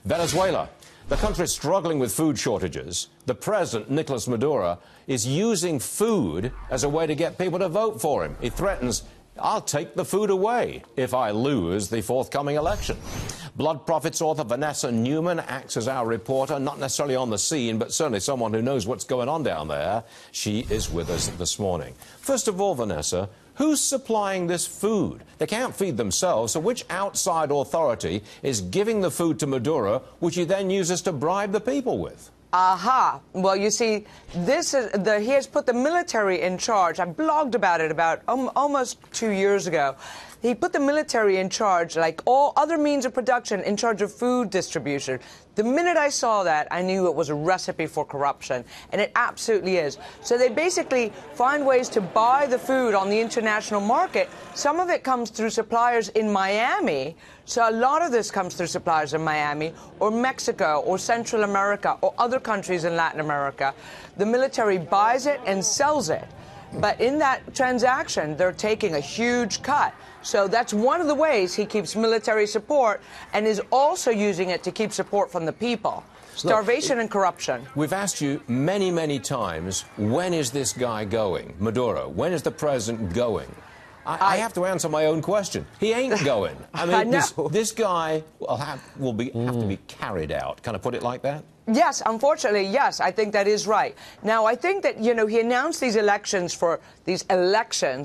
Venezuela. The country is struggling with food shortages. The president, Nicolas Maduro, is using food as a way to get people to vote for him. He threatens, "I'll take the food away if I lose the forthcoming election." Blood Profits author Vanessa Neumann acts as our reporter, not necessarily on the scene, but certainly someone who knows what's going on down there. She is with us this morning. First of all, Vanessa, who's supplying this food? They can't feed themselves, so which outside authority is giving the food to Maduro, which he then uses to bribe the people with? Aha. Well, you see, he has put the military in charge. I blogged about it almost 2 years ago. He put the military in charge, like all other means of production, in charge of food distribution. The minute I saw that, I knew it was a recipe for corruption, and it absolutely is. So they basically find ways to buy the food on the international market. Some of it comes through suppliers in Miami. So a lot of this comes through suppliers in Miami or Mexico or Central America or other countries in Latin America. The military buys it and sells it. But in that transaction, they're taking a huge cut. So that's one of the ways he keeps military support and is also using it to keep support from the people. Starvation and corruption. We've asked you many, many times, when is this guy going, Maduro? When is the president going? I have to answer my own question. He ain't going. I mean, this guy will have to be carried out. Can I put it like that? Yes, unfortunately, yes, I think that is right. Now, I think that, you know, he announced these elections,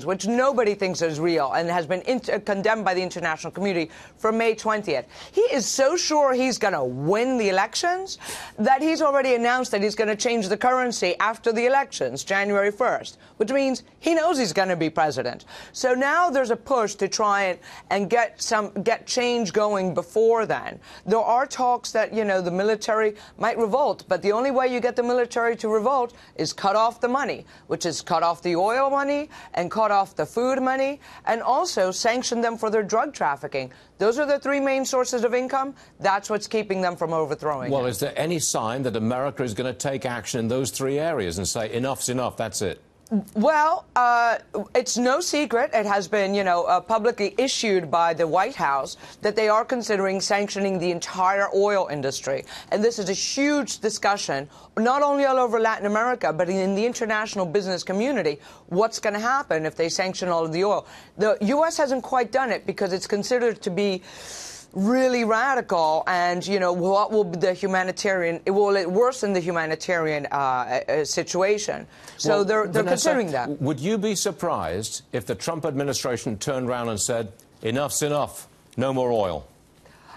which nobody thinks is real and has been condemned by the international community, for May 20th. He is so sure he's going to win the elections that he's already announced that he's going to change the currency after the elections, January 1st, which means he knows he's going to be president. So now there's a push to try and get change going before then. There are talks that, you know, the military might revolt, but the only way you get the military to revolt is cut off the money, which is cut off the oil money and cut off the food money, and also sanction them for their drug trafficking. Those are the three main sources of income. That's what's keeping them from overthrowing Well, him. is there any sign that America is going to take action in those three areas and say, enough's enough, that's it? Well, it's no secret. It has been, you know, publicly issued by the White House that they are considering sanctioning the entire oil industry. And this is a huge discussion, not only all over Latin America, but in the international business community. What's going to happen if they sanction all of the oil? The U.S. hasn't quite done it because it's considered to be really radical, and, you know, what will be the humanitarian, it will worsen the humanitarian situation. So they're Vanessa, considering that. Would you be surprised if the Trump administration turned around and said, enough's enough, no more oil?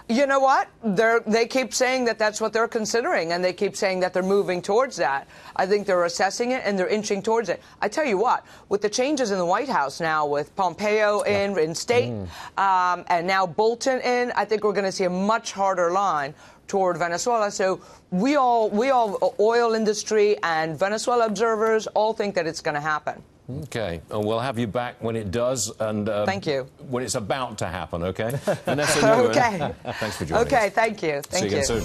You know what? They keep saying that that's what they're considering, and they keep saying that they're moving towards that. I think they're assessing it, and they're inching towards it. I tell you what, with the changes in the White House now, with Pompeo in state, and now Bolton in, I think we're going to see a much harder line toward Venezuela. So we all, oil industry and Venezuela observers, all think that it's going to happen. Okay, and we'll have you back when it does, and thank you. When it's about to happen, okay? Vanessa Neumann, okay. Thanks for joining us. Okay, thank you. See you again soon.